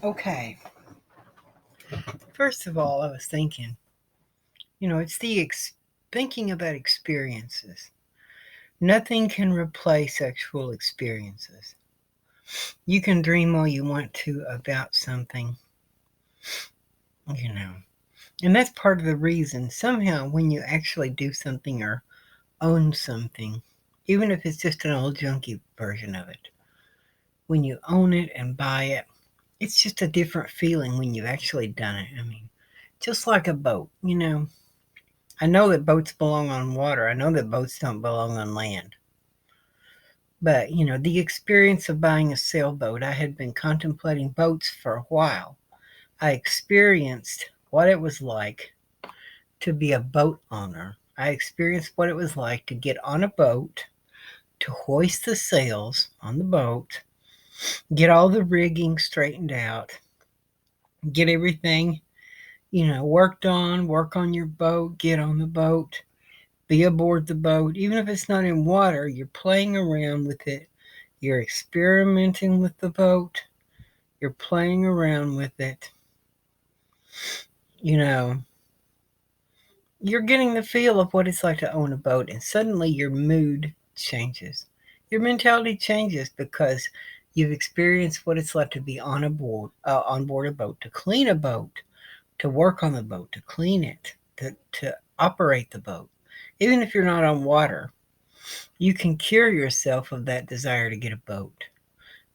Okay. First of all, I was thinking, it's thinking about experiences. Nothing can replace actual experiences. You can dream all you want to about something, you know. And that's part of the reason. Somehow, when you actually do something or own something, even if it's just an old junky version of it, when you own it and buy it, it's just a different feeling when you've actually done it. I mean, just like a boat. I know that boats belong on water. I know that boats don't belong on land. But, the experience of buying a sailboat, I had been contemplating boats for a while. I experienced what it was like to be a boat owner. I experienced what it was like to get on a boat, to hoist the sails on the boat, get all the rigging straightened out, get everything, worked on, work on your boat, get on the boat, be aboard the boat. Even if it's not in water, you're playing around with it. You're experimenting with the boat. You're playing around with it. You know, you're getting the feel of what it's like to own a boat, and suddenly your mood changes. Your mentality changes because you've experienced what it's like to be on board a boat, to clean a boat, to work on the boat, to clean it, to operate the boat. Even if you're not on water, you can cure yourself of that desire to get a boat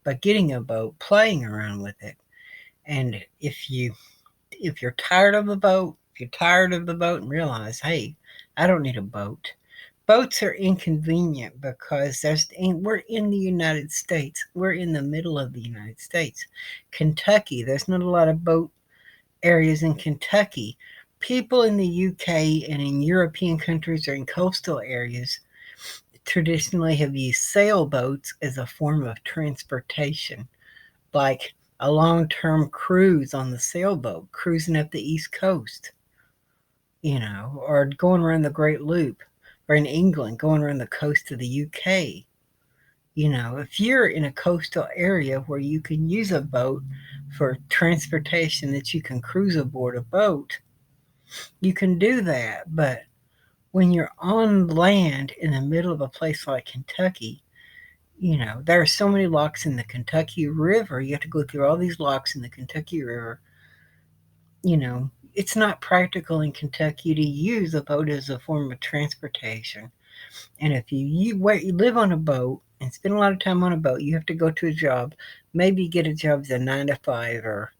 by getting a boat, playing around with it. And if you're tired of the boat, if you're tired of the boat and realize, hey, I don't need a boat. Boats are inconvenient because we're in the United States. We're in the middle of the United States. Kentucky, there's not a lot of boat areas in Kentucky. People in the UK and in European countries or in coastal areas traditionally have used sailboats as a form of transportation, like a long term cruise on the sailboat, cruising up the East Coast, or going around the Great Loop, or in England, going around the coast of the UK. If you're in a coastal area where you can use a boat for transportation, that you can cruise aboard a boat, you can do that. But when you're on land in the middle of a place like Kentucky, there are so many locks in the Kentucky River. You have to go through all these locks in the Kentucky River. It's not practical in Kentucky to use a boat as a form of transportation. And if you live on a boat and spend a lot of time on a boat, you have to go to a job, maybe get a job as a 9 to 5 or,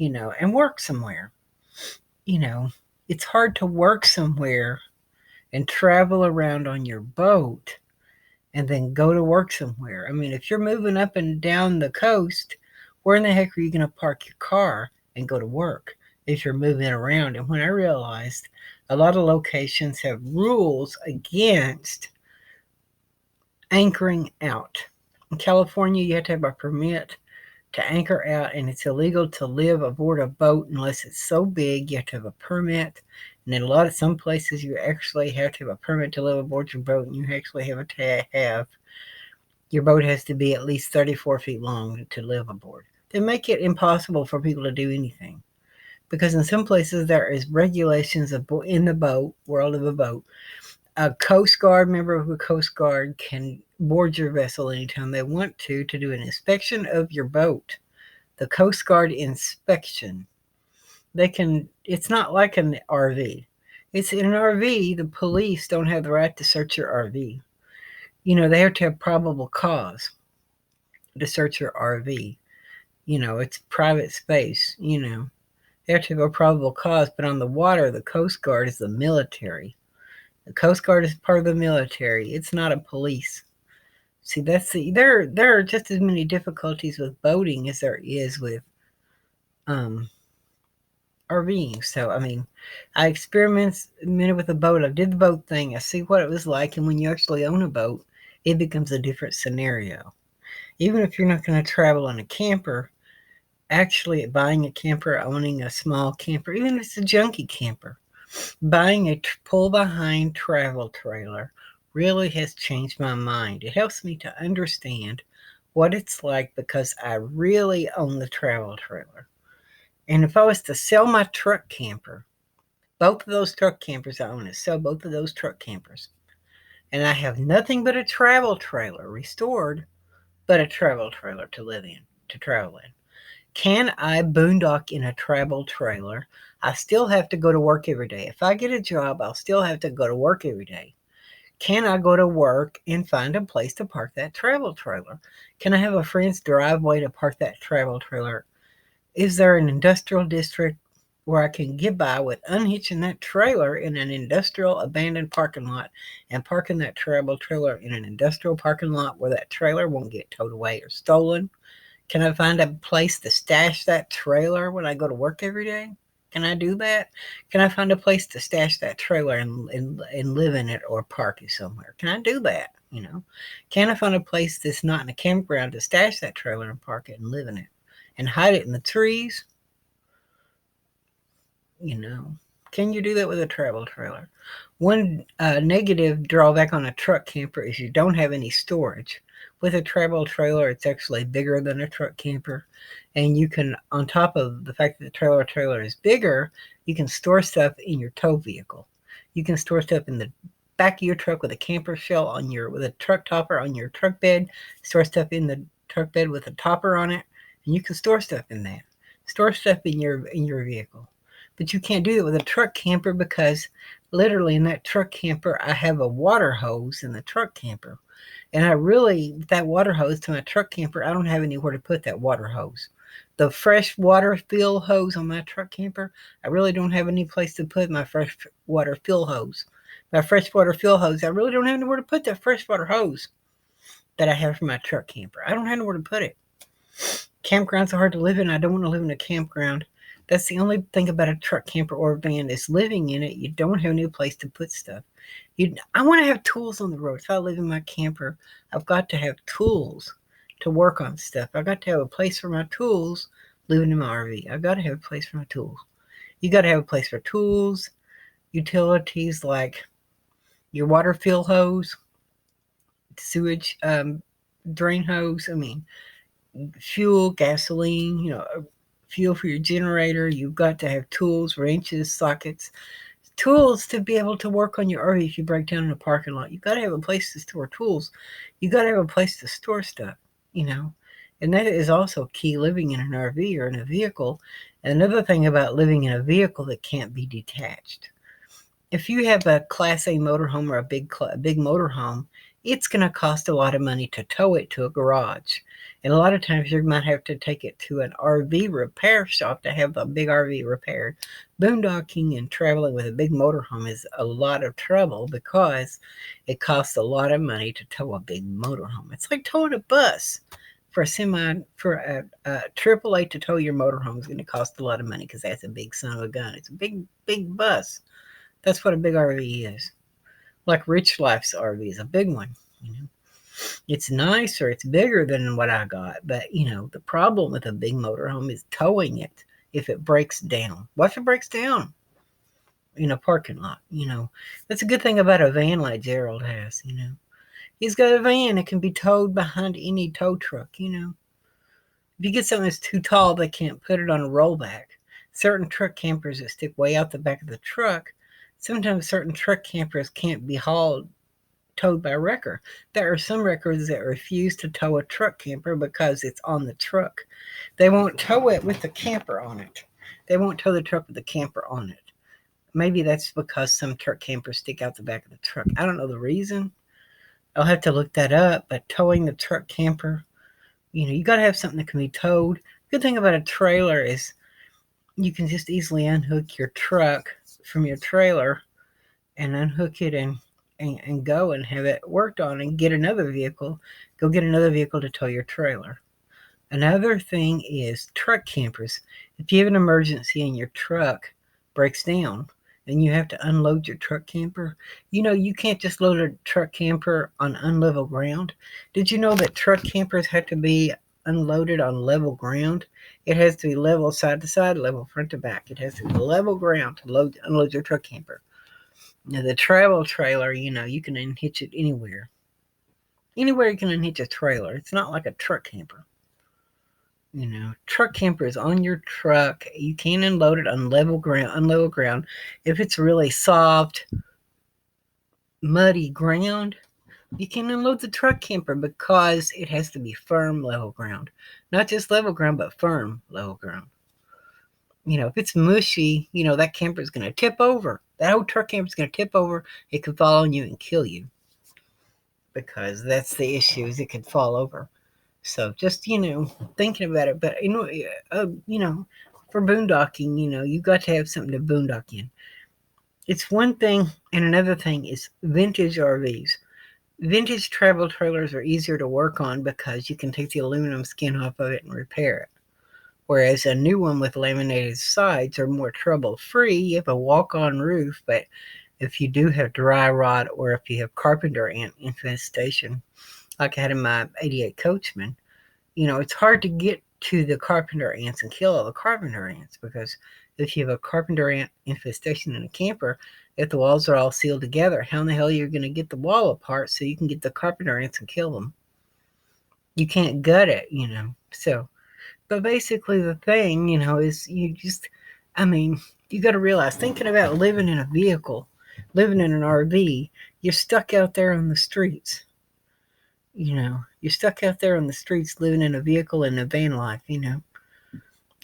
and work somewhere. You know, it's hard to work somewhere and travel around on your boat and then go to work somewhere. I mean, if you're moving up and down the coast, where in the heck are you going to park your car and go to work if you're moving around? And when I realized a lot of locations have rules against anchoring out. In California, you have to have a permit to anchor out, and it's illegal to live aboard a boat unless it's so big. You have to have a permit. And in some places, you actually have to have a permit to live aboard your boat, and you actually have your boat has to be at least 34 feet long to live aboard. They make it impossible for people to do anything because in some places there is regulations in the boat, world of a boat. A Coast Guard member of the Coast Guard can board your vessel anytime they want to do an inspection of your boat. The Coast Guard inspection. It's not like an RV. It's in an RV, the police don't have the right to search your RV. They have to have probable cause to search your RV. It's private space. They have to have a probable cause, but on the water, the Coast Guard is the military. The Coast Guard is part of the military. It's not a police. See, there are just as many difficulties with boating as there is with RVing. So, I mean, I experimented with a boat. I did the boat thing. I see what it was like. And when you actually own a boat, it becomes a different scenario. Even if you're not going to travel in a camper, actually buying a camper, owning a small camper, even if it's a junky camper, buying a pull-behind travel trailer really has changed my mind. It helps me to understand what it's like because I really own the travel trailer. And if I was to sell my truck camper, both of those truck campers I own, is sell both of those truck campers, and I have nothing but a travel trailer restored, but a travel trailer to live in, to travel in. Can I boondock in a travel trailer? I still have to go to work every day. If I get a job, I'll still have to go to work every day. Can I go to work and find a place to park that travel trailer? Can I have a friend's driveway to park that travel trailer? Is there an industrial district where I can get by with unhitching that trailer in an industrial abandoned parking lot and parking that travel trailer in an industrial parking lot where that trailer won't get towed away or stolen? Can I find a place to stash that trailer when I go to work every day? Can I do that? Can I find a place to stash that trailer and live in it or park it somewhere? Can I do that? Can I find a place that's not in a campground to stash that trailer and park it and live in it and hide it in the trees? you know. Can you do that with a travel trailer? One negative drawback on a truck camper is you don't have any storage. With a travel trailer, it's actually bigger than a truck camper. And you can, on top of the fact that the trailer is bigger, you can store stuff in your tow vehicle. You can store stuff in the back of your truck with a camper shell with a truck topper on your truck bed, store stuff in the truck bed with a topper on it, and you can store stuff in that. Store stuff in your vehicle. But you can't do it with a truck camper because literally in that truck camper, I have a water hose in the truck camper. And that water hose to my truck camper, I don't have anywhere to put that water hose. The fresh water fill hose on my truck camper, I really don't have any place to put my fresh water fill hose. My freshwater fill hose, I really don't have anywhere to put that freshwater hose that I have for my truck camper. I don't have anywhere to put it. Campgrounds are hard to live in. I don't want to live in a campground. That's the only thing about a truck camper or a van is living in it. You don't have any place to put stuff. I want to have tools on the road. If I live in my camper, I've got to have tools to work on stuff. I've got to have a place for my tools living in my RV. I've got to have a place for my tools. You got to have a place for tools, utilities like your water fill hose, sewage drain hose. Fuel, gasoline, fuel for your generator. You've got to have tools, wrenches, sockets, tools to be able to work on your RV if you break down in a parking lot. You've got to have a place to store tools. You've got to have a place to store stuff, And that is also key living in an RV or in a vehicle. Another thing about living in a vehicle that can't be detached. If you have a Class A motorhome or a big motorhome, it's going to cost a lot of money to tow it to a garage. And a lot of times you might have to take it to an RV repair shop to have the big RV repaired. Boondocking and traveling with a big motorhome is a lot of trouble because it costs a lot of money to tow a big motorhome. It's like towing a bus. For a AAA to tow your motorhome is going to cost a lot of money because that's a big son of a gun. It's a big, big bus. That's what a big RV is. Like Rich Life's RV is a big one. It's nicer, it's bigger than what I got, but the problem with a big motorhome is towing it if it breaks down. What if it breaks down in a parking lot? That's a good thing about a van like Gerald has. He's got a van that can be towed behind any tow truck. If you get something that's too tall, they can't put it on a rollback. Certain truck campers that stick way out the back of the truck, sometimes certain truck campers can't be towed by a wrecker. There are some wreckers that refuse to tow a truck camper because it's on the truck. They won't tow it with the camper on it. They won't tow the truck with the camper on it. Maybe that's because some truck campers stick out the back of the truck. I don't know the reason. I'll have to look that up, but towing the truck camper, you got to have something that can be towed. Good thing about a trailer is you can just easily unhook your truck from your trailer and unhook it and go and have it worked on and get another vehicle. Go get another vehicle to tow your trailer. Another thing is truck campers. If you have an emergency and your truck breaks down and you have to unload your truck camper, you can't just load a truck camper on unlevel ground. Did you know that truck campers have to be unloaded on level ground? It has to be level side to side, level front to back. It has to be level ground to unload your truck camper. Now the travel trailer, you can unhitch it anywhere. Anywhere you can unhitch a trailer. It's not like a truck camper. Truck camper is on your truck. You can unload it on level ground. If it's really soft, muddy ground, you can unload the truck camper because it has to be firm level ground. Not just level ground, but firm level ground. If it's mushy, that camper is going to tip over. That whole truck camper is going to tip over. It could fall on you and kill you because that's the issue, is it could fall over. So just, thinking about it. But, for boondocking, you got to have something to boondock in. It's one thing, and another thing is vintage RVs. Vintage travel trailers are easier to work on because you can take the aluminum skin off of it and repair it. Whereas a new one with laminated sides are more trouble-free. You have a walk-on roof, but if you do have dry rot or if you have carpenter ant infestation, like I had in my 88 Coachman, it's hard to get to the carpenter ants and kill all the carpenter ants, because if you have a carpenter ant infestation in a camper, if the walls are all sealed together, how in the hell are you going to get the wall apart so you can get the carpenter ants and kill them? You can't gut it, So, but basically the thing, is you got to realize, thinking about living in a vehicle, living in an RV, you're stuck out there on the streets. You're stuck out there on the streets living in a vehicle in a van life,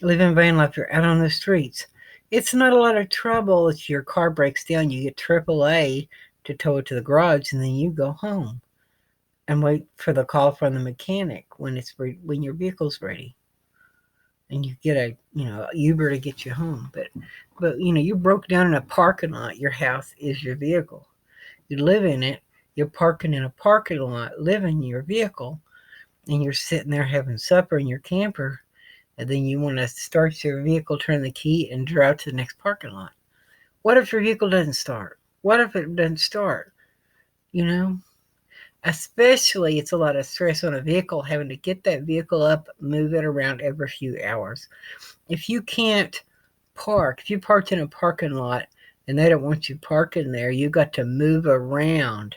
Living van life, you're out on the streets. It's not a lot of trouble if your car breaks down. You get AAA to tow it to the garage, and then you go home and wait for the call from the mechanic when your vehicle's ready. And you get a Uber to get you home. But you broke down in a parking lot. Your house is your vehicle. You live in it. You're parking in a parking lot, living your vehicle, and you're sitting there having supper in your camper, and then you want to start your vehicle, turn the key, and drive to the next parking lot. What if your vehicle doesn't start? What if it doesn't start? Especially, it's a lot of stress on a vehicle, having to get that vehicle up, move it around every few hours. If you can't park, if you parked in a parking lot and they don't want you parking there, you got to move around.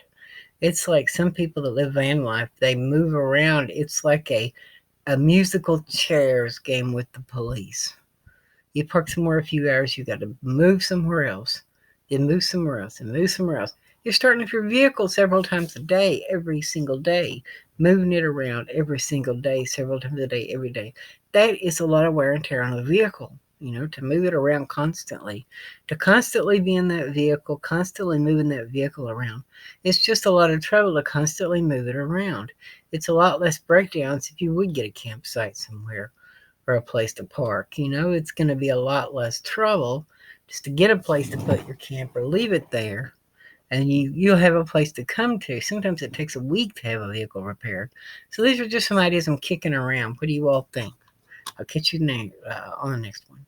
It's like some people that live van life, they move around. It's like a musical chairs game with the police. You park somewhere a few hours, you got to move somewhere else, then move somewhere else, and move somewhere else. You're starting with your vehicle several times a day, every single day, moving it around every single day, several times a day, every day. That is a lot of wear and tear on a vehicle, to move it around constantly, to constantly be in that vehicle, constantly moving that vehicle around. It's just a lot of trouble to constantly move it around. It's a lot less breakdowns if you would get a campsite somewhere or a place to park. It's going to be a lot less trouble just to get a place to put your camper, leave it there, and you'll have a place to come to. Sometimes it takes a week to have a vehicle repaired. So these are just some ideas I'm kicking around. What do you all think? I'll catch you on the next one.